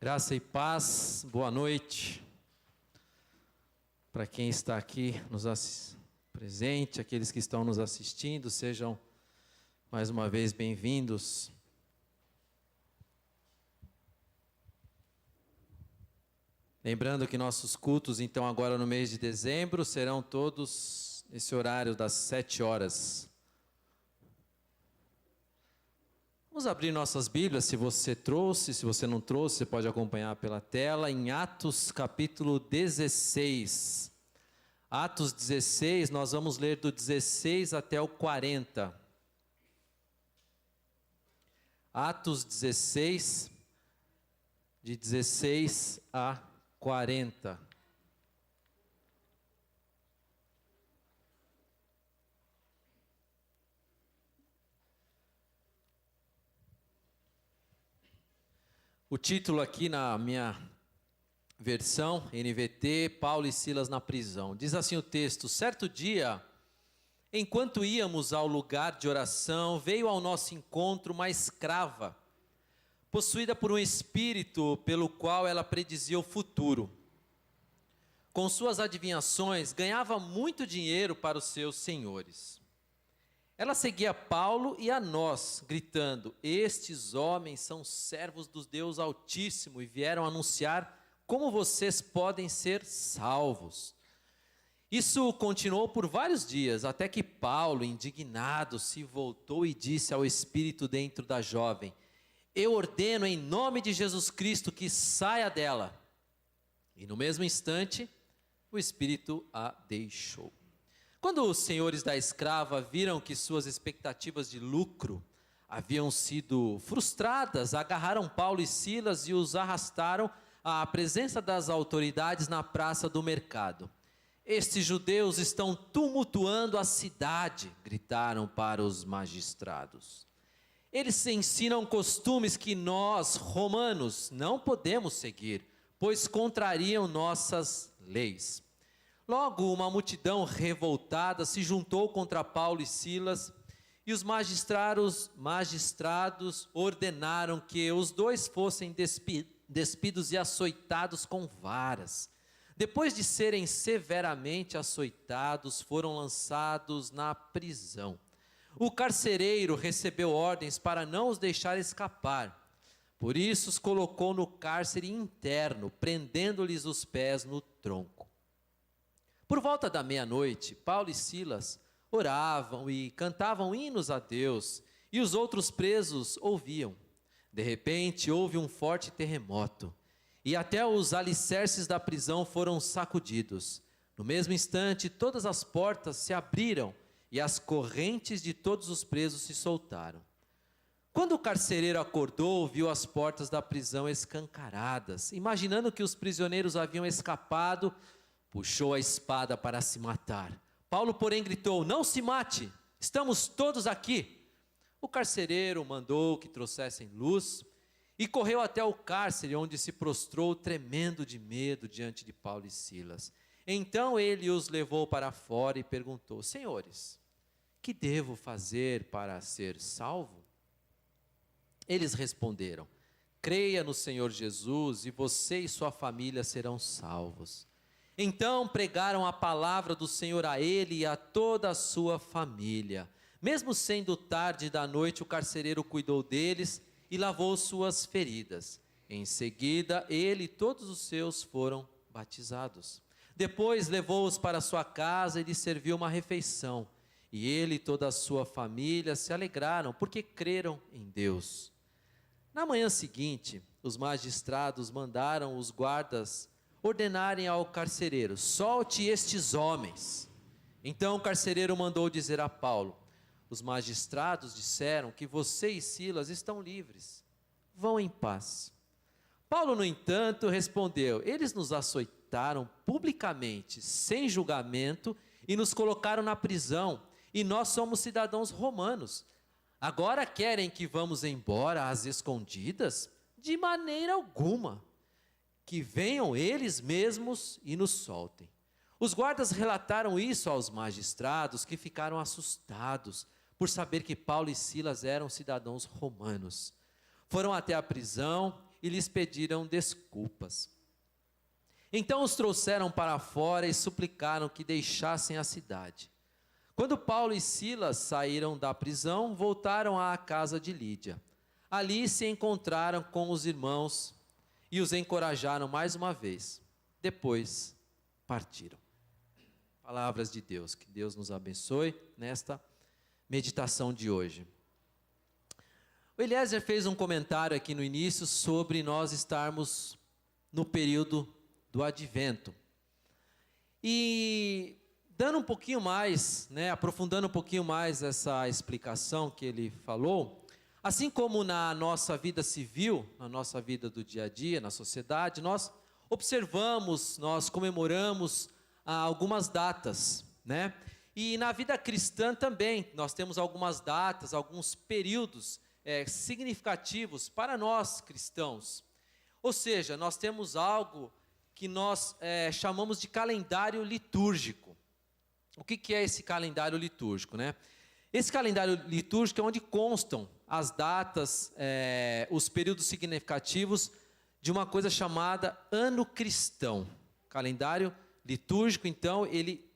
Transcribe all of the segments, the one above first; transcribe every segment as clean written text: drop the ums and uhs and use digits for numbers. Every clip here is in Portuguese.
Graça e paz, boa noite. Para quem está aqui presente, aqueles que estão nos assistindo, sejam mais uma vez bem-vindos. Lembrando que nossos cultos, então, agora no mês de dezembro, serão todos esse horário das 7 horas. Vamos abrir nossas Bíblias, se você trouxe, se você não trouxe, você pode acompanhar pela tela, em Atos capítulo 16. Atos 16, nós vamos ler do 16 até o 40. Atos 16, de 16 a 40. O título aqui na minha versão, NVT, Paulo e Silas na prisão. Diz assim o texto: certo dia, enquanto íamos ao lugar de oração, veio ao nosso encontro uma escrava, possuída por um espírito pelo qual ela predizia o futuro. Com suas adivinhações, ganhava muito dinheiro para os seus senhores. Ela seguia Paulo e a nós, gritando: estes homens são servos do Deus Altíssimo e vieram anunciar como vocês podem ser salvos. Isso continuou por vários dias, até que Paulo, indignado, se voltou e disse ao espírito dentro da jovem: eu ordeno em nome de Jesus Cristo que saia dela. E no mesmo instante, o espírito a deixou. Quando os senhores da escrava viram que suas expectativas de lucro haviam sido frustradas, agarraram Paulo e Silas e os arrastaram à presença das autoridades na praça do mercado. Estes judeus estão tumultuando a cidade, gritaram para os magistrados. Eles ensinam costumes que nós, romanos, não podemos seguir, pois contrariam nossas leis. Logo, uma multidão revoltada se juntou contra Paulo e Silas, e os magistrados ordenaram que os dois fossem despidos e açoitados com varas. Depois de serem severamente açoitados, foram lançados na prisão. O carcereiro recebeu ordens para não os deixar escapar. Por isso os colocou no cárcere interno, prendendo-lhes os pés no tronco. Por volta da meia-noite, Paulo e Silas oravam e cantavam hinos a Deus, e os outros presos ouviam. De repente, houve um forte terremoto, e até os alicerces da prisão foram sacudidos. No mesmo instante, todas as portas se abriram, e as correntes de todos os presos se soltaram. Quando o carcereiro acordou, viu as portas da prisão escancaradas. Imaginando que os prisioneiros haviam escapado, puxou a espada para se matar. Paulo, porém, gritou: não se mate, estamos todos aqui. O carcereiro mandou que trouxessem luz e correu até o cárcere, onde se prostrou tremendo de medo diante de Paulo e Silas. Então ele os levou para fora e perguntou: senhores, que devo fazer para ser salvo? Eles responderam: creia no Senhor Jesus e você e sua família serão salvos. Então pregaram a palavra do Senhor a ele e a toda a sua família. Mesmo sendo tarde da noite, o carcereiro cuidou deles e lavou suas feridas. Em seguida, ele e todos os seus foram batizados. Depois levou-os para sua casa e lhes serviu uma refeição. E ele e toda a sua família se alegraram, porque creram em Deus. Na manhã seguinte, os magistrados mandaram os guardas ordenarem ao carcereiro: solte estes homens. Então o carcereiro mandou dizer a Paulo: os magistrados disseram que você e Silas estão livres. Vão em paz. Paulo, no entanto, respondeu: eles nos açoitaram publicamente, sem julgamento, e nos colocaram na prisão, e nós somos cidadãos romanos. Agora querem que vamos embora às escondidas? De maneira alguma. Que venham eles mesmos e nos soltem. Os guardas relataram isso aos magistrados, que ficaram assustados por saber que Paulo e Silas eram cidadãos romanos. Foram até a prisão e lhes pediram desculpas. Então os trouxeram para fora e suplicaram que deixassem a cidade. Quando Paulo e Silas saíram da prisão, voltaram à casa de Lídia. Ali se encontraram com os irmãos e os encorajaram mais uma vez. Depois partiram. Palavras de Deus, que Deus nos abençoe nesta meditação de hoje. O Eliezer fez um comentário aqui no início sobre nós estarmos no período do advento. E dando um pouquinho mais, aprofundando um pouquinho mais essa explicação que ele falou, assim como na nossa vida civil, na nossa vida do dia a dia, na sociedade, nós observamos, nós comemoramos algumas datas, E na vida cristã também, nós temos algumas datas, alguns períodos significativos para nós cristãos. Ou seja, nós temos algo que nós chamamos de calendário litúrgico. O que é esse calendário litúrgico, Esse calendário litúrgico é onde constam as datas, os períodos significativos de uma coisa chamada ano cristão. Calendário litúrgico, então, ele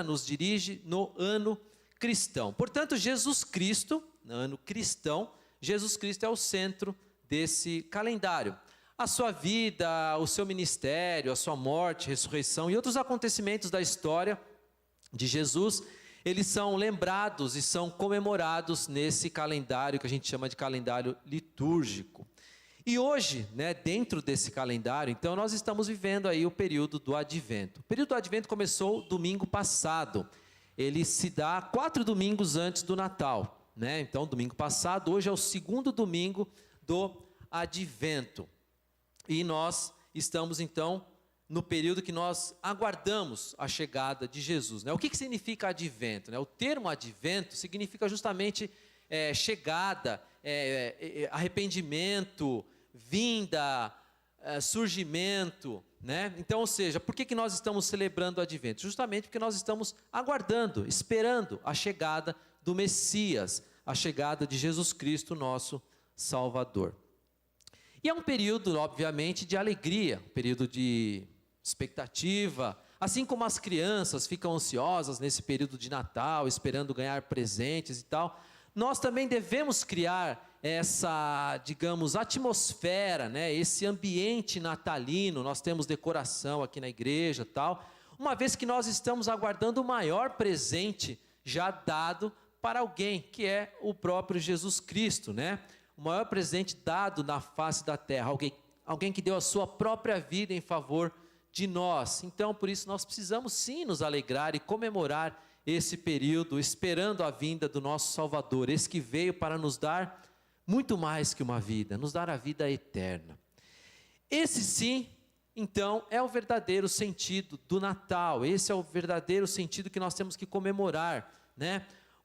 nos dirige no ano cristão. Portanto, Jesus Cristo, no ano cristão, Jesus Cristo é o centro desse calendário. A sua vida, o seu ministério, a sua morte, ressurreição e outros acontecimentos da história de Jesus, eles são lembrados e são comemorados nesse calendário que a gente chama de calendário litúrgico. E hoje, dentro desse calendário, então nós estamos vivendo aí o período do Advento. O período do Advento começou domingo passado. Ele se dá 4 domingos antes do Natal, Então, domingo passado, hoje é o segundo domingo do Advento. E nós estamos, então, no período que nós aguardamos a chegada de Jesus. O que significa advento? O termo advento significa justamente chegada, arrependimento, vinda, surgimento. Então, ou seja, por que nós estamos celebrando o advento? Justamente porque nós estamos aguardando, esperando a chegada do Messias, a chegada de Jesus Cristo, nosso Salvador. E é um período, obviamente, de alegria, um período de expectativa, assim como as crianças ficam ansiosas nesse período de Natal, esperando ganhar presentes e tal, nós também devemos criar essa, digamos, atmosfera, esse ambiente natalino. Nós temos decoração aqui na igreja e tal, uma vez que nós estamos aguardando o maior presente já dado para alguém, que é o próprio Jesus Cristo, O maior presente dado na face da terra, alguém que deu a sua própria vida em favor de nós. Então, por isso, nós precisamos sim nos alegrar e comemorar esse período, esperando a vinda do nosso Salvador, esse que veio para nos dar muito mais que uma vida, nos dar a vida eterna. Esse sim, então, é o verdadeiro sentido do Natal, esse é o verdadeiro sentido que nós temos que comemorar,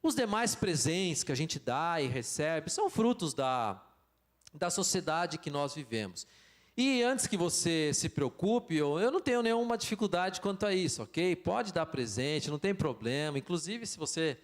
Os demais presentes que a gente dá e recebe são frutos da sociedade que nós vivemos. E antes que você se preocupe, eu não tenho nenhuma dificuldade quanto a isso, ok? Pode dar presente, não tem problema. Inclusive, se você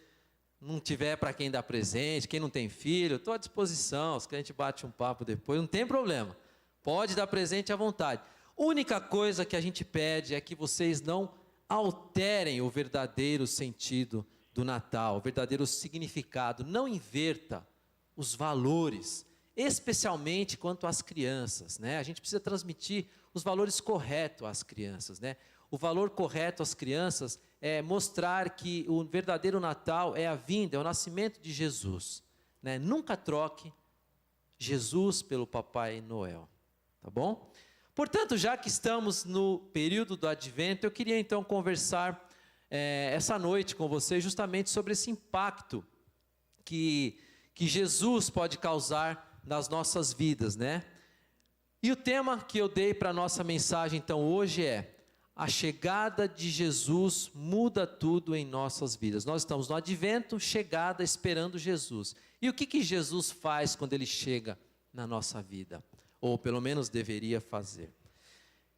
não tiver para quem dar presente, quem não tem filho, estou à disposição. Se a gente bate um papo depois, não tem problema. Pode dar presente à vontade. Única coisa que a gente pede é que vocês não alterem o verdadeiro sentido do Natal, o verdadeiro significado. Não inverta os valores, especialmente quanto às crianças, A gente precisa transmitir os valores corretos às crianças, O valor correto às crianças é mostrar que o verdadeiro Natal é a vinda, é o nascimento de Jesus, Nunca troque Jesus pelo Papai Noel, tá bom? Portanto, já que estamos no período do Advento, eu queria então conversar essa noite com vocês justamente sobre esse impacto que Jesus pode causar nas nossas vidas, E o tema que eu dei para a nossa mensagem então hoje é: a chegada de Jesus muda tudo em nossas vidas. Nós estamos no Advento, chegada, esperando Jesus. E o que Jesus faz quando Ele chega na nossa vida? Ou pelo menos deveria fazer.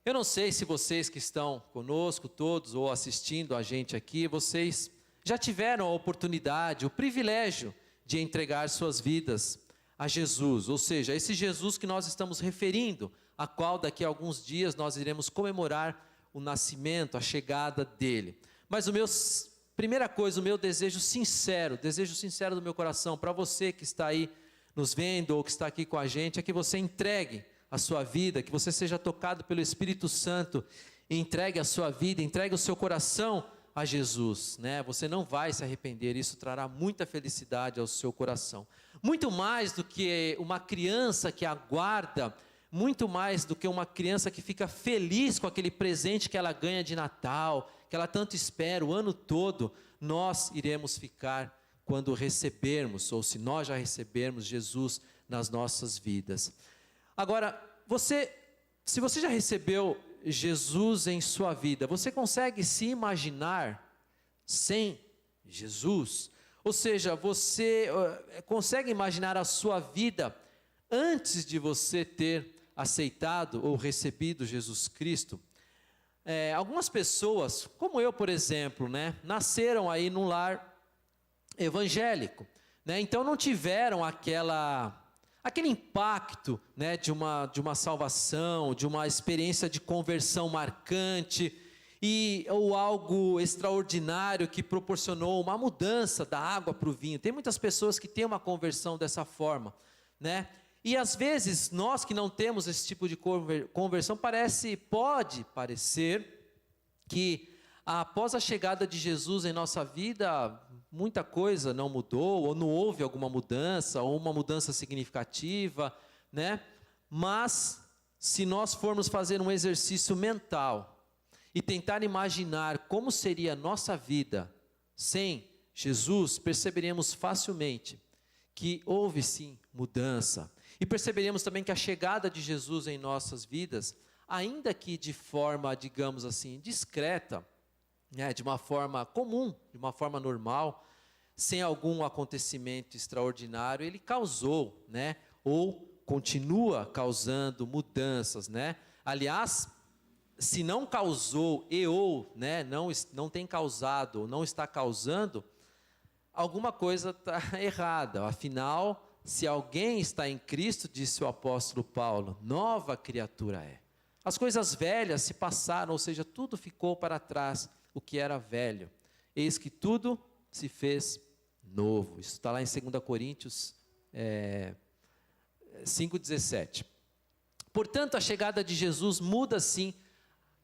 Eu não sei se vocês que estão conosco todos ou assistindo a gente aqui, vocês já tiveram a oportunidade, o privilégio de entregar suas vidas a Jesus, ou seja, esse Jesus que nós estamos referindo, a qual daqui a alguns dias nós iremos comemorar o nascimento, a chegada dele. Mas primeira coisa, o meu desejo sincero do meu coração, para você que está aí nos vendo ou que está aqui com a gente, é que você entregue a sua vida, que você seja tocado pelo Espírito Santo, e entregue a sua vida, entregue o seu coração a Jesus, né? Você não vai se arrepender, isso trará muita felicidade ao seu coração. Muito mais do que uma criança que aguarda, muito mais do que uma criança que fica feliz com aquele presente que ela ganha de Natal, que ela tanto espera o ano todo, nós iremos ficar quando recebermos, ou se nós já recebermos Jesus nas nossas vidas. Agora, se você já recebeu Jesus em sua vida, você consegue se imaginar sem Jesus? Ou seja, você consegue imaginar a sua vida antes de você ter aceitado ou recebido Jesus Cristo? Algumas pessoas, como eu, por exemplo, né, nasceram aí num lar evangélico, né, então não tiveram aquele impacto, né, de uma salvação, de uma experiência de conversão marcante, ou algo extraordinário que proporcionou uma mudança da água para o vinho. Tem muitas pessoas que têm uma conversão dessa forma, né? E às vezes nós que não temos esse tipo de conversão, pode parecer que após a chegada de Jesus em nossa vida, muita coisa não mudou, ou não houve alguma mudança, ou uma mudança significativa, né? Mas se nós formos fazer um exercício mental e tentar imaginar como seria a nossa vida sem Jesus, perceberemos facilmente que houve sim mudança. E perceberemos também que a chegada de Jesus em nossas vidas, ainda que de forma, digamos assim, discreta, né, de uma forma comum, de uma forma normal, sem algum acontecimento extraordinário, ele causou, né, ou continua causando mudanças, né? Aliás, se não causou né, não tem causado ou não está causando, alguma coisa está errada. Afinal, se alguém está em Cristo, disse o apóstolo Paulo, nova criatura é. As coisas velhas se passaram, ou seja, tudo ficou para trás, o que era velho. Eis que tudo se fez novo. Isso está lá em 2 Coríntios 5,17. Portanto, a chegada de Jesus muda sim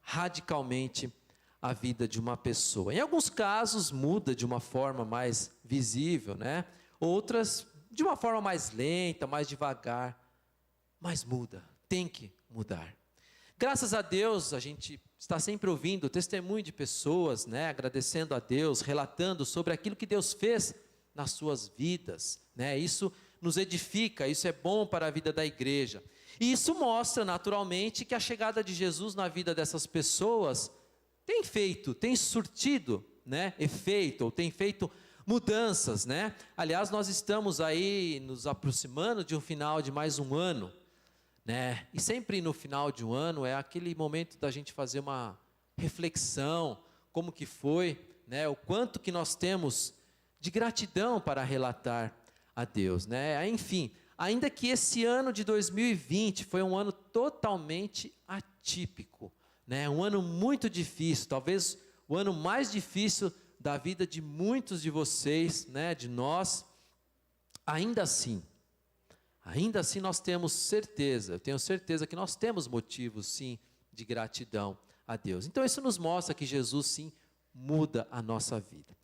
radicalmente a vida de uma pessoa. Em alguns casos muda de uma forma mais visível, né? Outras de uma forma mais lenta, mais devagar, mas muda, tem que mudar. Graças a Deus, a gente está sempre ouvindo o testemunho de pessoas, né, agradecendo a Deus, relatando sobre aquilo que Deus fez nas suas vidas, né? Isso nos edifica, isso é bom para a vida da igreja. E isso mostra naturalmente que a chegada de Jesus na vida dessas pessoas tem surtido, né, efeito, ou tem feito mudanças, né? Aliás, nós estamos aí nos aproximando de um final de mais um ano, né? E sempre no final de um ano é aquele momento da gente fazer uma reflexão, como que foi, né? O quanto que nós temos de gratidão para relatar a Deus, né? Enfim, ainda que esse ano de 2020 foi um ano totalmente atípico, né? Um ano muito difícil, talvez o ano mais difícil da vida de muitos de vocês, né? De nós. Ainda assim nós temos certeza, eu tenho certeza que nós temos motivos sim de gratidão a Deus. Então isso nos mostra que Jesus sim muda a nossa vida.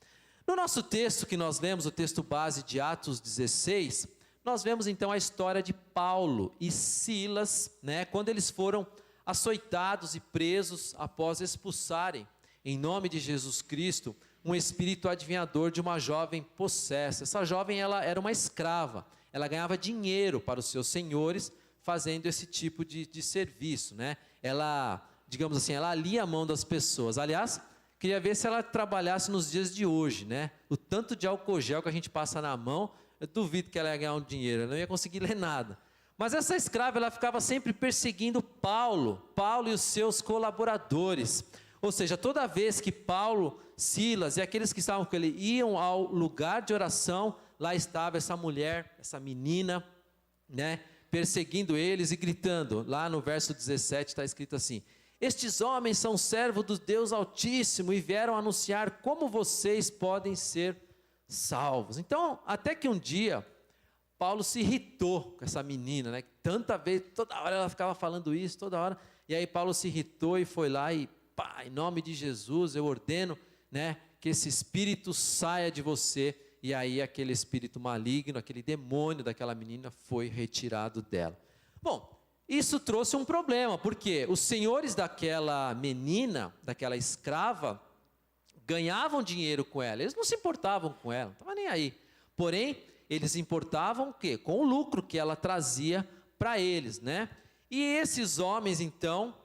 No nosso texto que nós lemos, o texto base de Atos 16, nós vemos então a história de Paulo e Silas, né, quando eles foram açoitados e presos após expulsarem, em nome de Jesus Cristo, um espírito adivinhador de uma jovem possessa. Essa jovem, ela era uma escrava, ela ganhava dinheiro para os seus senhores fazendo esse tipo de serviço, né? Ela, digamos assim, ela alia a mão das pessoas. Aliás, queria ver se ela trabalhasse nos dias de hoje, né? O tanto de álcool gel que a gente passa na mão, eu duvido que ela ia ganhar um dinheiro, ela não ia conseguir ler nada. Mas essa escrava, ela ficava sempre perseguindo Paulo e os seus colaboradores. Ou seja, toda vez que Paulo, Silas e aqueles que estavam com ele iam ao lugar de oração, lá estava essa mulher, essa menina, né, perseguindo eles e gritando. Lá no verso 17 está escrito assim: estes homens são servos do Deus Altíssimo e vieram anunciar como vocês podem ser salvos. Então, até que um dia, Paulo se irritou com essa menina, né? Tanta vez, toda hora ela ficava falando isso, toda hora. E aí Paulo se irritou e foi lá e, pá, em nome de Jesus, eu ordeno, né, que esse espírito saia de você. E aí aquele espírito maligno, aquele demônio daquela menina foi retirado dela. Bom, isso trouxe um problema, porque os senhores daquela menina, daquela escrava, ganhavam dinheiro com ela. Eles não se importavam com ela, não estavam nem aí. Porém, eles se importavam o quê? Com o lucro que ela trazia para eles, né? E esses homens, então,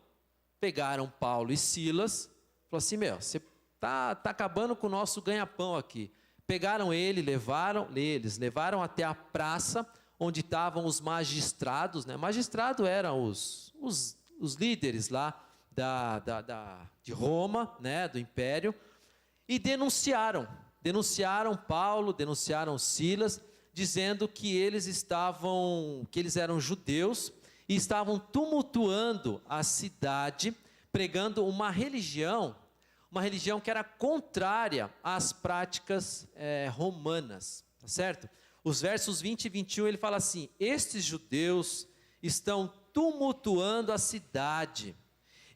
pegaram Paulo e Silas, falaram assim: meu, você tá acabando com o nosso ganha-pão aqui. Pegaram ele, levaram até a praça, onde estavam os magistrados, né? Magistrados eram os líderes lá de Roma, né? Do Império, e denunciaram Paulo, denunciaram Silas, dizendo que eles eram judeus e estavam tumultuando a cidade, pregando uma religião que era contrária às práticas romanas, tá certo? Os versos 20 e 21 ele fala assim: estes judeus estão tumultuando a cidade,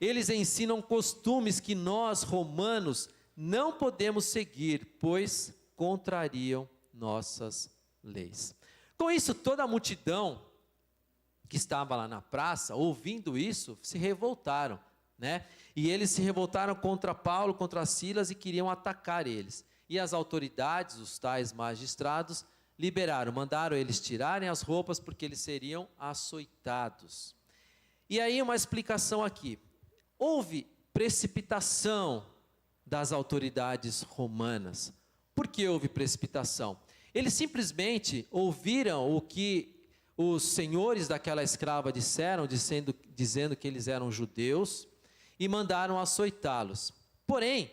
eles ensinam costumes que nós romanos não podemos seguir, pois contrariam nossas leis. Com isso, toda a multidão que estava lá na praça, ouvindo isso, se revoltaram, né? E eles se revoltaram contra Paulo, contra Silas e queriam atacar eles. E as autoridades, os tais magistrados, mandaram eles tirarem as roupas porque eles seriam açoitados. E aí uma explicação aqui: houve precipitação das autoridades romanas. Por que houve precipitação? Eles simplesmente ouviram o que os senhores daquela escrava disseram, dizendo que eles eram judeus, e mandaram açoitá-los. Porém,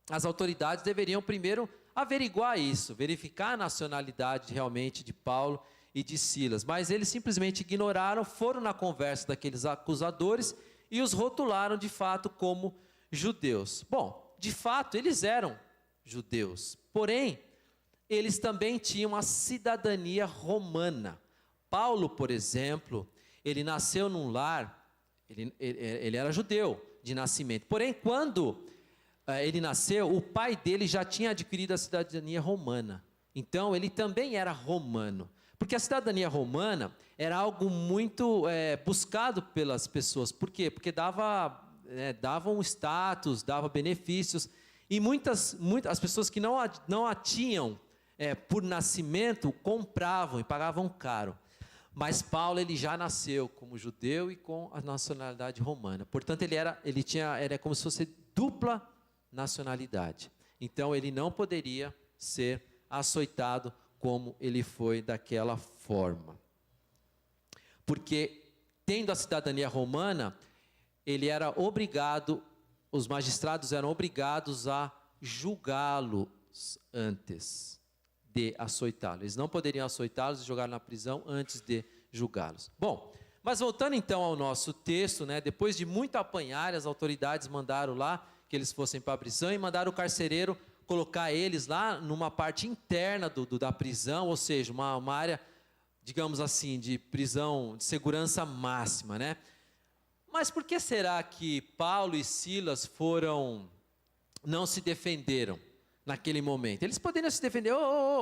as autoridades deveriam primeiro averiguar isso, verificar a nacionalidade realmente de Paulo e de Silas. Mas eles simplesmente ignoraram, foram na conversa daqueles acusadores e os rotularam de fato como judeus. Bom, de fato eles eram judeus, porém, eles também tinham a cidadania romana. Paulo, por exemplo, ele nasceu num lar, ele era judeu de nascimento. Porém, quando ele nasceu, o pai dele já tinha adquirido a cidadania romana. Então, ele também era romano. Porque a cidadania romana era algo muito buscado pelas pessoas. Por quê? Porque dava um status, dava benefícios. E as pessoas que não a tinham por nascimento, compravam e pagavam caro. Mas Paulo, ele já nasceu como judeu e com a nacionalidade romana. Portanto, era como se fosse dupla nacionalidade. Então, ele não poderia ser açoitado como ele foi daquela forma. Porque, tendo a cidadania romana, os magistrados eram obrigados a julgá-los antes de açoitá-los. Eles não poderiam açoitá-los e jogar na prisão antes de julgá-los. Bom, mas voltando então ao nosso texto, né, depois de muito apanhar, as autoridades mandaram lá que eles fossem para a prisão e mandaram o carcereiro colocar eles lá numa parte interna da prisão, ou seja, uma área, digamos assim, de prisão de segurança máxima, né? Mas por que será que Paulo e Silas não se defenderam naquele momento? Eles poderiam se defender: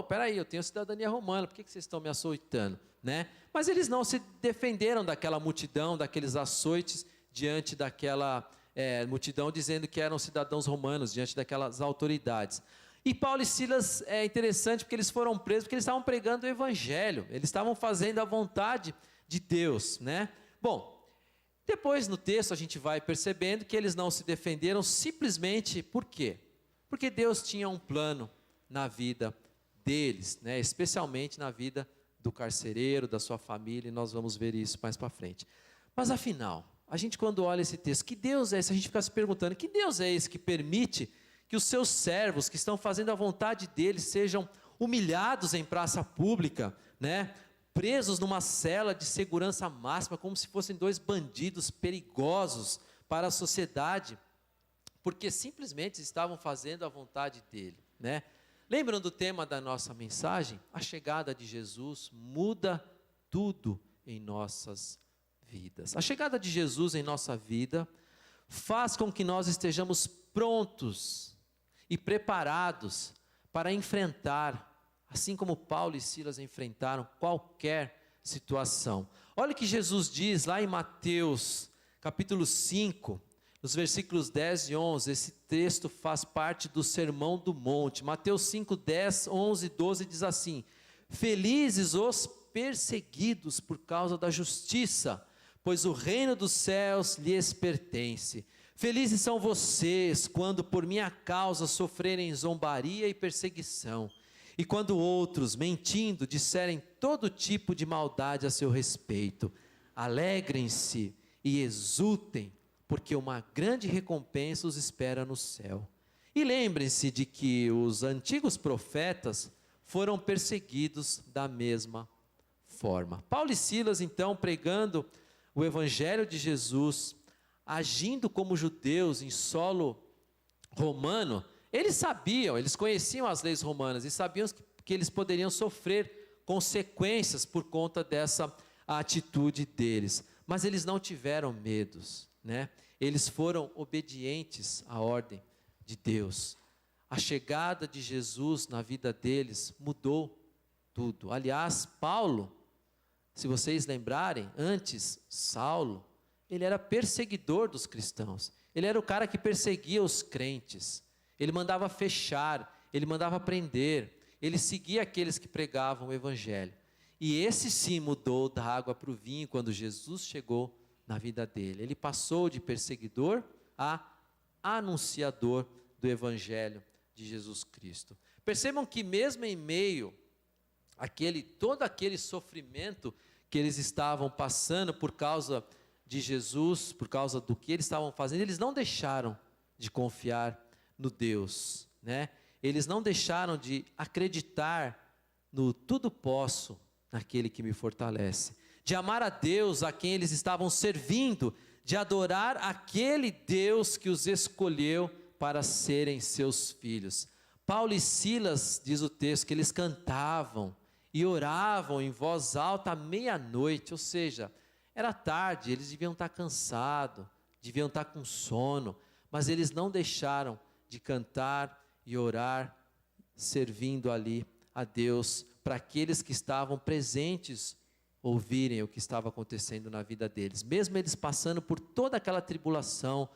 peraí, eu tenho cidadania romana, por que vocês estão me açoitando? Né? Mas eles não se defenderam daquela multidão, daqueles açoites, diante daquela multidão, dizendo que eram cidadãos romanos, diante daquelas autoridades. E Paulo e Silas, é interessante porque eles foram presos, porque eles estavam pregando o evangelho, eles estavam fazendo a vontade de Deus, né? Bom, depois no texto a gente vai percebendo que eles não se defenderam simplesmente por quê? Porque Deus tinha um plano na vida deles, né? Especialmente na vida do carcereiro, da sua família, e nós vamos ver isso mais para frente. Mas afinal, a gente quando olha esse texto, que Deus é esse? A gente fica se perguntando, que Deus é esse que permite que os seus servos, que estão fazendo a vontade dele, sejam humilhados em praça pública, né? presos numa cela de segurança máxima, como se fossem dois bandidos perigosos para a sociedade, porque simplesmente estavam fazendo a vontade dele, né? Lembram do tema da nossa mensagem? A chegada de Jesus muda tudo em nossas vidas. A chegada de Jesus em nossa vida faz com que nós estejamos prontos e preparados para enfrentar, assim como Paulo e Silas enfrentaram qualquer situação. Olha o que Jesus diz lá em Mateus, capítulo 5, nos versículos 10 e 11, esse texto faz parte do Sermão do Monte. Mateus 5, 10, 11 e 12 diz assim: felizes os perseguidos por causa da justiça, pois o reino dos céus lhes pertence. Felizes são vocês quando por minha causa sofrerem zombaria e perseguição, e quando outros, mentindo, disserem todo tipo de maldade a seu respeito. Alegrem-se e exultem, porque uma grande recompensa os espera no céu. E lembrem-se de que os antigos profetas foram perseguidos da mesma forma. Paulo e Silas, então, pregando o evangelho de Jesus, agindo como judeus em solo romano, eles sabiam, eles conheciam as leis romanas e sabiam que eles poderiam sofrer consequências por conta dessa atitude deles. Mas eles não tiveram medos, né? Eles foram obedientes à ordem de Deus. A chegada de Jesus na vida deles mudou tudo. Aliás, Paulo, se vocês lembrarem, antes, Saulo, ele era perseguidor dos cristãos. Ele era o cara que perseguia os crentes. Ele mandava fechar, ele mandava prender, ele seguia aqueles que pregavam o evangelho. E esse sim mudou da água para o vinho quando Jesus chegou na vida dele. Ele passou de perseguidor a anunciador do evangelho de Jesus Cristo. Percebam que mesmo em meio todo aquele sofrimento que eles estavam passando por causa de Jesus, por causa do que eles estavam fazendo, eles não deixaram de confiar no Deus, né? Eles não deixaram de acreditar no tudo posso naquele que me fortalece, de amar a Deus a quem eles estavam servindo, de adorar aquele Deus que os escolheu para serem seus filhos. Paulo e Silas, diz o texto, que eles cantavam e oravam em voz alta à meia-noite, ou seja, era tarde, eles deviam estar cansados, deviam estar com sono, mas eles não deixaram de cantar e orar, servindo ali a Deus, para aqueles que estavam presentes ouvirem o que estava acontecendo na vida deles. Mesmo eles passando por toda aquela tribulação,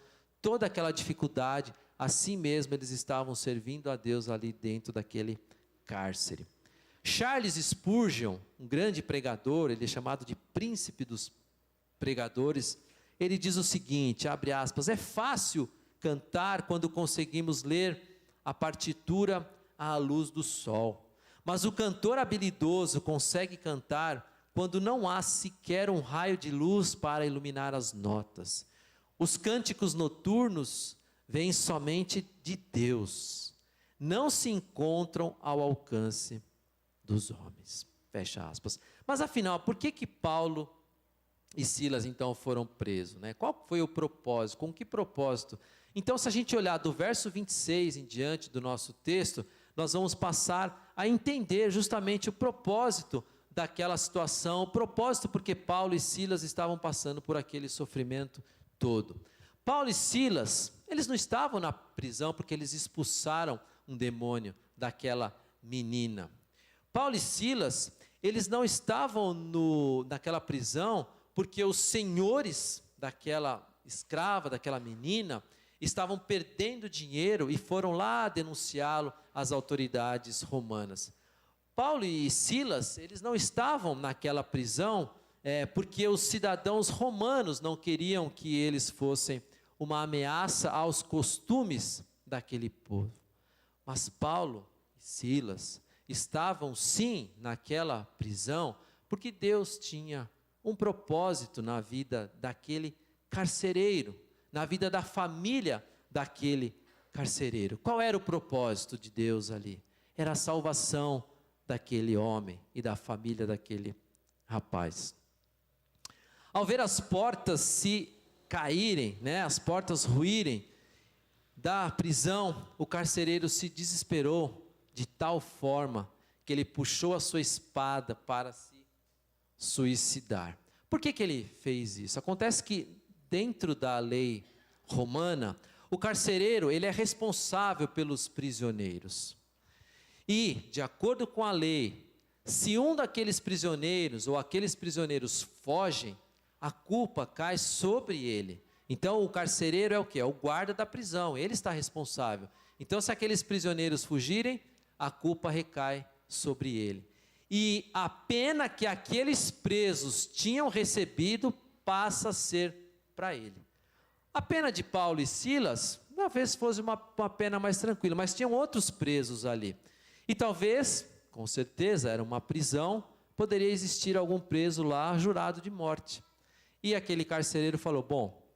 toda aquela dificuldade, assim mesmo eles estavam servindo a Deus ali dentro daquele cárcere. Charles Spurgeon, um grande pregador, ele é chamado de príncipe dos pregadores, ele diz o seguinte, abre aspas: é fácil cantar quando conseguimos ler a partitura à luz do sol, mas o cantor habilidoso consegue cantar quando não há sequer um raio de luz para iluminar as notas. Os cânticos noturnos vêm somente de Deus, não se encontram ao alcance dos homens. Fecha aspas. Mas afinal, por que Paulo e Silas então foram presos, né? Qual foi o propósito? Com que propósito? Então, se a gente olhar do verso 26 em diante do nosso texto, nós vamos passar a entender justamente o propósito daquela situação, o propósito porque Paulo e Silas estavam passando por aquele sofrimento todo. Paulo e Silas, eles não estavam na prisão porque eles expulsaram um demônio daquela menina. Paulo e Silas, eles não estavam naquela prisão porque os senhores daquela escrava, daquela menina, estavam perdendo dinheiro e foram lá denunciá-lo às autoridades romanas. Paulo e Silas, eles não estavam naquela prisão porque os cidadãos romanos não queriam que eles fossem uma ameaça aos costumes daquele povo. Mas Paulo e Silas estavam sim naquela prisão porque Deus tinha um propósito na vida daquele carcereiro, na vida da família daquele carcereiro. Qual era o propósito de Deus ali? Era a salvação daquele homem e da família daquele rapaz. Ao ver as portas se caírem, né, as portas ruírem da prisão, o carcereiro se desesperou de tal forma que ele puxou a sua espada para se suicidar. Por que ele fez isso? Acontece que dentro da lei romana, o carcereiro ele é responsável pelos prisioneiros. E, de acordo com a lei, se um daqueles prisioneiros ou aqueles prisioneiros fogem, a culpa cai sobre ele. Então o carcereiro é o quê? É o guarda da prisão, ele está responsável. Então se aqueles prisioneiros fugirem, a culpa recai sobre ele. E a pena que aqueles presos tinham recebido passa a ser para ele. A pena de Paulo e Silas, talvez fosse uma pena mais tranquila, mas tinham outros presos ali. E talvez, com certeza, era uma prisão, poderia existir algum preso lá jurado de morte. E aquele carcereiro falou, bom,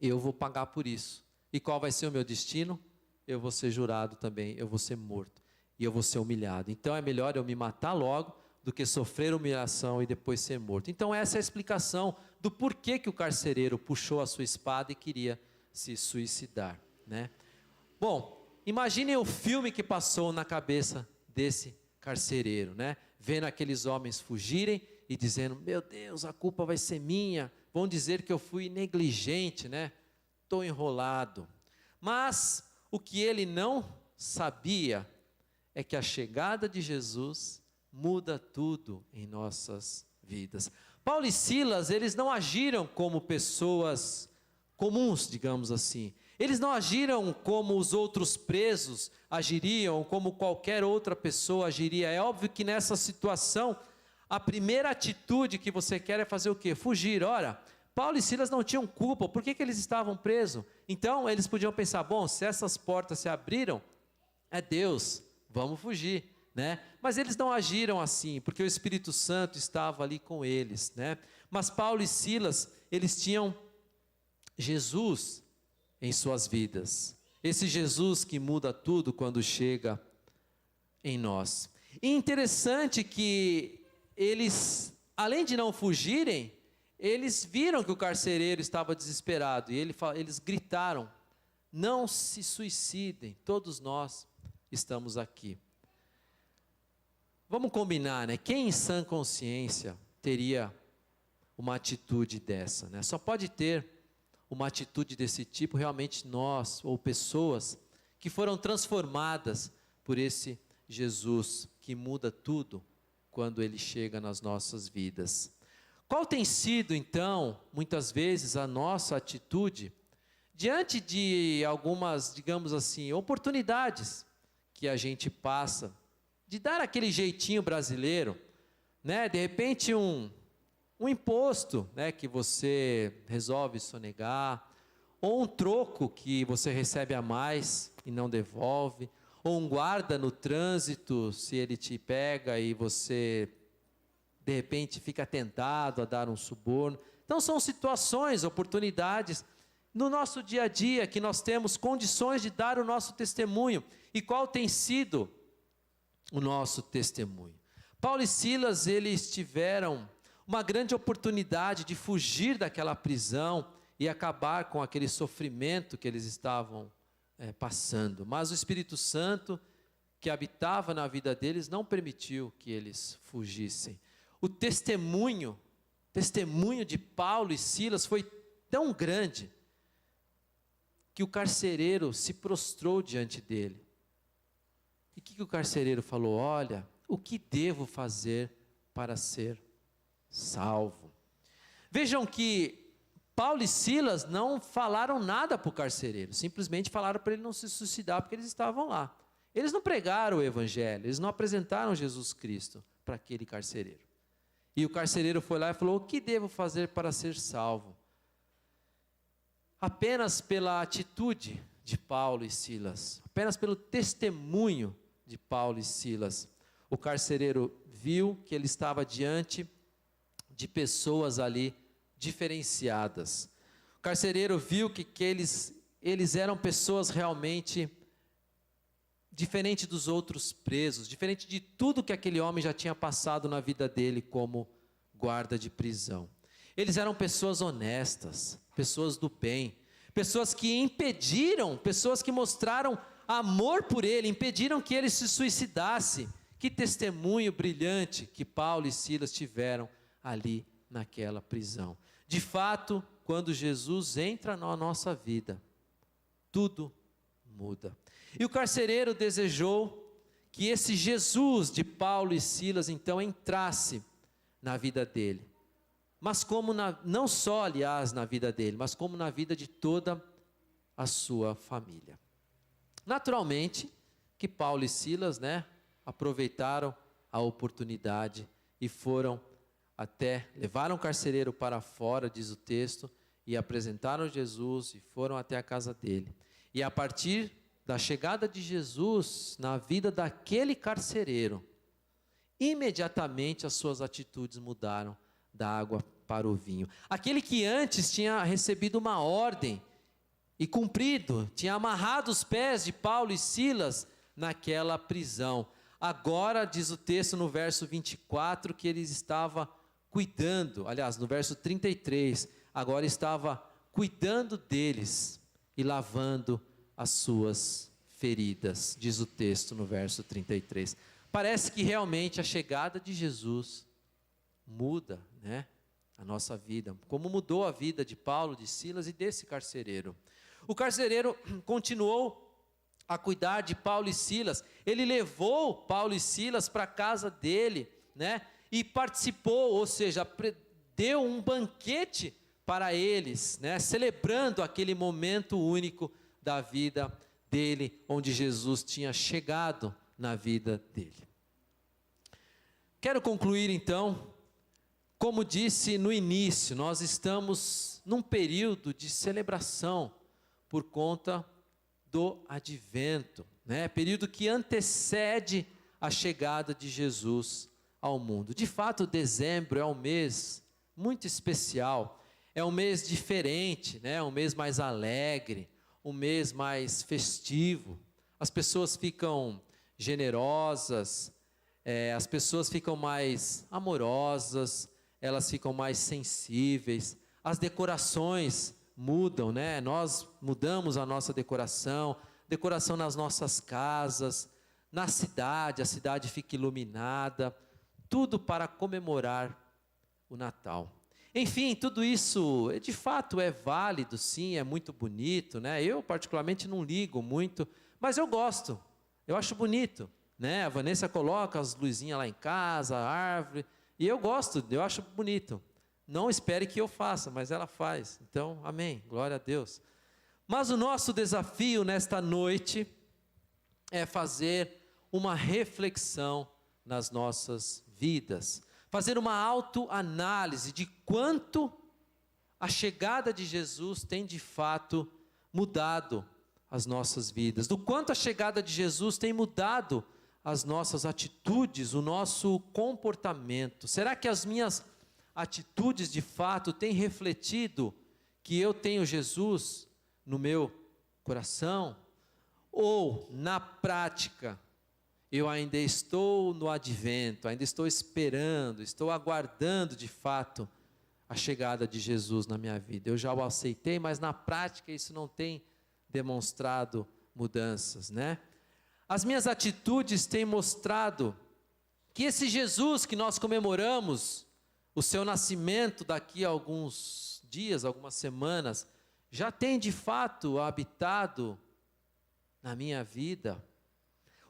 eu vou pagar por isso. E qual vai ser o meu destino? Eu vou ser jurado também, eu vou ser morto. E eu vou ser humilhado. Então é melhor eu me matar logo do que sofrer humilhação e depois ser morto. Então essa é a explicação do porquê que o carcereiro puxou a sua espada e queria se suicidar, né? Bom, imaginem o filme que passou na cabeça desse carcereiro, né? Vendo aqueles homens fugirem e dizendo, meu Deus, a culpa vai ser minha, vão dizer que eu fui negligente, né? Estou enrolado. Mas o que ele não sabia é que a chegada de Jesus muda tudo em nossas vidas. Paulo e Silas, eles não agiram como pessoas comuns, digamos assim. Eles não agiram como os outros presos agiriam, como qualquer outra pessoa agiria. É óbvio que nessa situação, a primeira atitude que você quer é fazer o quê? Fugir. Ora, Paulo e Silas não tinham culpa. Por que eles estavam presos? Então, eles podiam pensar, bom, se essas portas se abriram, é Deus, vamos fugir, né? Mas eles não agiram assim, porque o Espírito Santo estava ali com eles, né? Mas Paulo e Silas, eles tinham Jesus em suas vidas. Esse Jesus que muda tudo quando chega em nós. E interessante que eles, além de não fugirem, eles viram que o carcereiro estava desesperado. E eles gritaram, não se suicidem, todos nós estamos aqui. Vamos combinar, né? Quem em sã consciência teria uma atitude dessa, né? Só pode ter uma atitude desse tipo realmente nós, ou pessoas que foram transformadas por esse Jesus que muda tudo quando ele chega nas nossas vidas. Qual tem sido então, muitas vezes, a nossa atitude diante de algumas, digamos assim, oportunidades que a gente passa, de dar aquele jeitinho brasileiro, né? De repente um imposto, né, que você resolve sonegar, ou um troco que você recebe a mais e não devolve, ou um guarda no trânsito, se ele te pega e você, de repente, fica tentado a dar um suborno. Então são situações, oportunidades, no nosso dia a dia, que nós temos condições de dar o nosso testemunho. E qual tem sido o nosso testemunho? Paulo e Silas, eles tiveram uma grande oportunidade de fugir daquela prisão e acabar com aquele sofrimento que eles estavam passando. Mas o Espírito Santo, que habitava na vida deles, não permitiu que eles fugissem. O testemunho de Paulo e Silas foi tão grande que o carcereiro se prostrou diante dele. E o que o carcereiro falou? Olha, o que devo fazer para ser salvo? Vejam que Paulo e Silas não falaram nada para o carcereiro, simplesmente falaram para ele não se suicidar, porque eles estavam lá. Eles não pregaram o evangelho, eles não apresentaram Jesus Cristo para aquele carcereiro. E o carcereiro foi lá e falou, o que devo fazer para ser salvo? Apenas pela atitude de Paulo e Silas, apenas pelo testemunho de Paulo e Silas, o carcereiro viu que ele estava diante de pessoas ali diferenciadas. O carcereiro viu que eles eram pessoas realmente diferente dos outros presos, diferente de tudo que aquele homem já tinha passado na vida dele como guarda de prisão. Eles eram pessoas honestas, pessoas do bem, pessoas que impediram, pessoas que mostraram amor por ele, impediram que ele se suicidasse. Que testemunho brilhante que Paulo e Silas tiveram ali naquela prisão. De fato, quando Jesus entra na nossa vida, tudo muda. E o carcereiro desejou que esse Jesus de Paulo e Silas então entrasse na vida dele. Mas não só, aliás, na vida dele, mas como na vida de toda a sua família. Naturalmente que Paulo e Silas, aproveitaram a oportunidade e levaram o carcereiro para fora, diz o texto, e apresentaram Jesus e foram até a casa dele. E a partir da chegada de Jesus na vida daquele carcereiro, imediatamente as suas atitudes mudaram da água para o vinho. Aquele que antes tinha recebido uma ordem e cumprido, tinha amarrado os pés de Paulo e Silas naquela prisão. Agora, diz o texto no verso 24, que ele estava cuidando, aliás, no verso 33, agora estava cuidando deles e lavando as suas feridas, diz o texto no verso 33. Parece que realmente a chegada de Jesus muda, a nossa vida, como mudou a vida de Paulo, de Silas e desse carcereiro. O carcereiro continuou a cuidar de Paulo e Silas. Ele levou Paulo e Silas para a casa dele, e participou, ou seja, deu um banquete para eles, celebrando aquele momento único da vida dele, onde Jesus tinha chegado na vida dele. Quero concluir então, como disse no início, nós estamos num período de celebração por conta do advento, período que antecede a chegada de Jesus ao mundo. De fato, dezembro é um mês muito especial, é um mês diferente, um mês mais alegre, um mês mais festivo. As pessoas ficam generosas, as pessoas ficam mais amorosas, elas ficam mais sensíveis, as decorações mudam, nós mudamos a nossa decoração nas nossas casas, na cidade, a cidade fica iluminada, tudo para comemorar o Natal. Enfim, tudo isso de fato é válido, sim, é muito bonito, eu particularmente não ligo muito, mas eu gosto, eu acho bonito, A Vanessa coloca as luzinhas lá em casa, a árvore, e eu gosto, eu acho bonito. Não espere que eu faça, mas ela faz. Então, amém, glória a Deus. Mas o nosso desafio nesta noite é fazer uma reflexão nas nossas vidas. Fazer uma autoanálise de quanto a chegada de Jesus tem de fato mudado as nossas vidas. Do quanto a chegada de Jesus tem mudado as nossas atitudes, o nosso comportamento. Será que as minhas atitudes de fato têm refletido que eu tenho Jesus no meu coração? Ou, na prática, eu ainda estou no advento, ainda estou esperando, estou aguardando de fato a chegada de Jesus na minha vida? Eu já o aceitei, mas na prática isso não tem demonstrado mudanças, As minhas atitudes têm mostrado que esse Jesus que nós comemoramos, o seu nascimento daqui a alguns dias, algumas semanas, já tem de fato habitado na minha vida?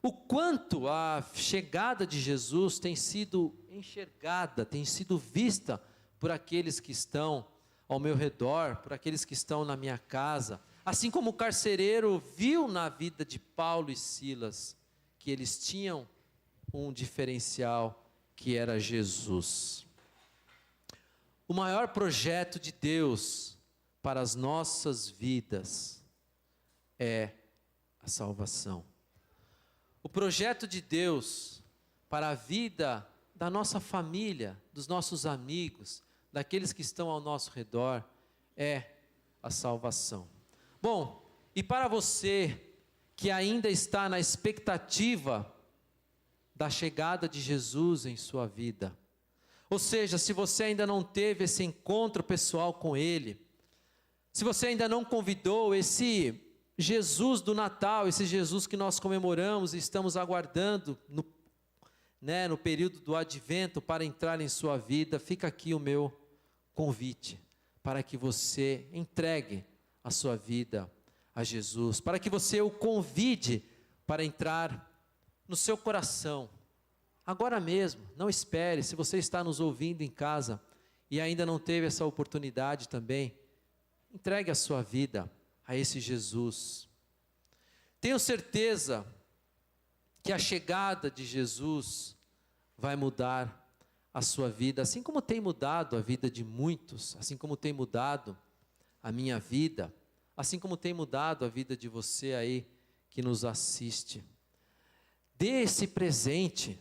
O quanto a chegada de Jesus tem sido enxergada, tem sido vista por aqueles que estão ao meu redor, por aqueles que estão na minha casa, assim como o carcereiro viu na vida de Paulo e Silas, que eles tinham um diferencial que era Jesus. O maior projeto de Deus para as nossas vidas é a salvação. O projeto de Deus para a vida da nossa família, dos nossos amigos, daqueles que estão ao nosso redor, é a salvação. Bom, e para você que ainda está na expectativa da chegada de Jesus em sua vida. Ou seja, se você ainda não teve esse encontro pessoal com Ele, se você ainda não convidou esse Jesus do Natal, esse Jesus que nós comemoramos e estamos aguardando no período do Advento para entrar em sua vida, fica aqui o meu convite para que você entregue a sua vida a Jesus, para que você o convide para entrar no seu coração, agora mesmo. Não espere. Se você está nos ouvindo em casa e ainda não teve essa oportunidade também, entregue a sua vida a esse Jesus. Tenho certeza que a chegada de Jesus vai mudar a sua vida, assim como tem mudado a vida de muitos, assim como tem mudado a minha vida, assim como tem mudado a vida de você aí que nos assiste. Dê esse presente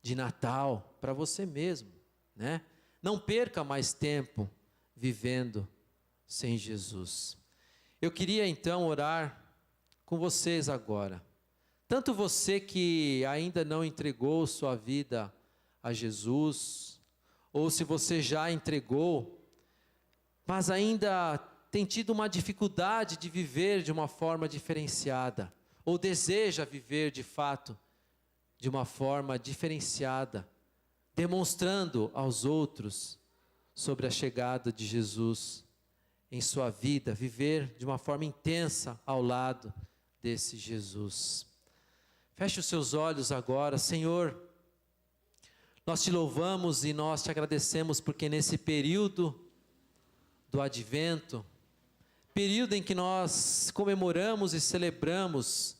de Natal para você mesmo, né? Não perca mais tempo vivendo sem Jesus. Eu queria então orar com vocês agora. Tanto você que ainda não entregou sua vida a Jesus, ou se você já entregou, mas ainda tem tido uma dificuldade de viver de uma forma diferenciada, ou deseja viver de fato de uma forma diferenciada, demonstrando aos outros sobre a chegada de Jesus em sua vida, viver de uma forma intensa ao lado desse Jesus. Feche os seus olhos agora. Senhor, nós te louvamos e nós te agradecemos porque nesse período do Advento, período em que nós comemoramos e celebramos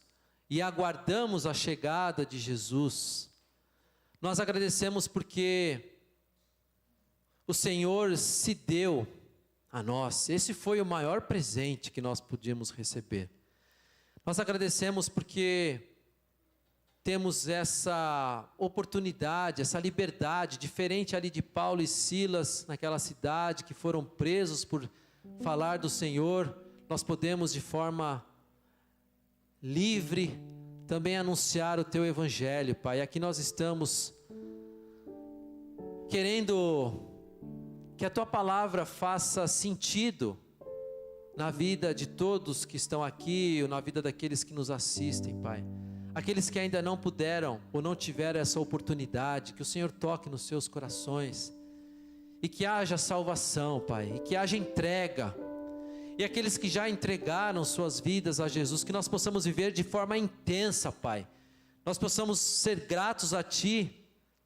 e aguardamos a chegada de Jesus, nós agradecemos porque o Senhor se deu a nós. Esse foi o maior presente que nós podíamos receber. Nós agradecemos porque temos essa oportunidade, essa liberdade, diferente ali de Paulo e Silas, naquela cidade, que foram presos por falar do Senhor. Nós podemos de forma livre também anunciar o Teu Evangelho, Pai. Aqui nós estamos querendo que a Tua Palavra faça sentido na vida de todos que estão aqui, ou na vida daqueles que nos assistem, Pai. Aqueles que ainda não puderam ou não tiveram essa oportunidade, que o Senhor toque nos seus corações e que haja salvação, Pai, e que haja entrega. E aqueles que já entregaram suas vidas a Jesus, que nós possamos viver de forma intensa, Pai. Nós possamos ser gratos a Ti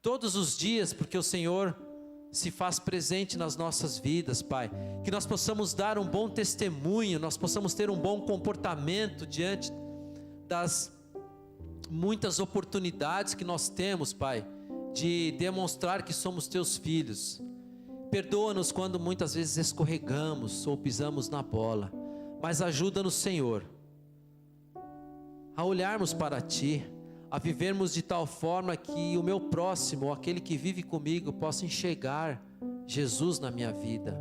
todos os dias, porque o Senhor se faz presente nas nossas vidas, Pai. Que nós possamos dar um bom testemunho, nós possamos ter um bom comportamento diante das muitas oportunidades que nós temos, Pai, de demonstrar que somos Teus filhos. Perdoa-nos quando muitas vezes escorregamos ou pisamos na bola, mas ajuda-nos, Senhor, a olharmos para Ti, a vivermos de tal forma que o meu próximo, ou aquele que vive comigo, possa enxergar Jesus na minha vida.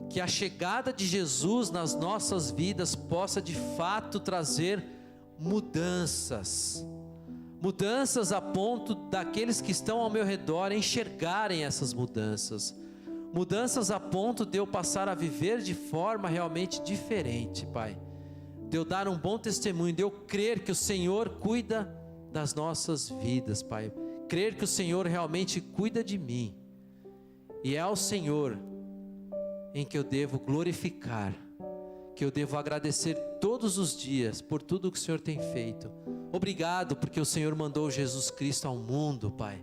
Que a chegada de Jesus nas nossas vidas possa de fato trazer mudanças a ponto daqueles que estão ao meu redor enxergarem essas mudanças a ponto de eu passar a viver de forma realmente diferente, Pai, de eu dar um bom testemunho, de eu crer que o Senhor cuida das nossas vidas, Pai, crer que o Senhor realmente cuida de mim, e é ao Senhor em que eu devo glorificar, que eu devo agradecer todos os dias por tudo que o Senhor tem feito. Obrigado porque o Senhor mandou Jesus Cristo ao mundo, Pai.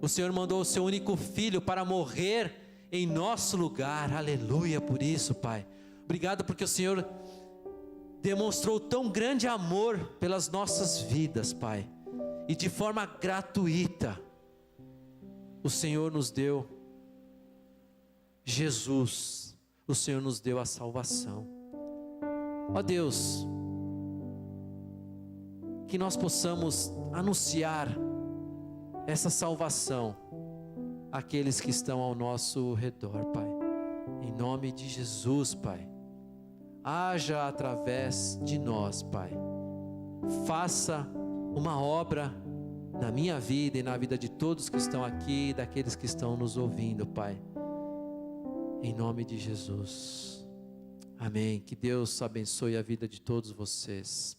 O Senhor mandou o seu único Filho para morrer em nosso lugar. Aleluia por isso, Pai. Obrigado porque o Senhor demonstrou tão grande amor pelas nossas vidas, Pai. E de forma gratuita, o Senhor nos deu Jesus. O Senhor nos deu a salvação. Ó Deus, que nós possamos anunciar essa salvação àqueles que estão ao nosso redor, Pai. Em nome de Jesus, Pai. Haja através de nós, Pai. faça uma obra na minha vida e na vida de todos que estão aqui e daqueles que estão nos ouvindo, Pai. Em nome de Jesus. Amém. Que Deus abençoe a vida de todos vocês.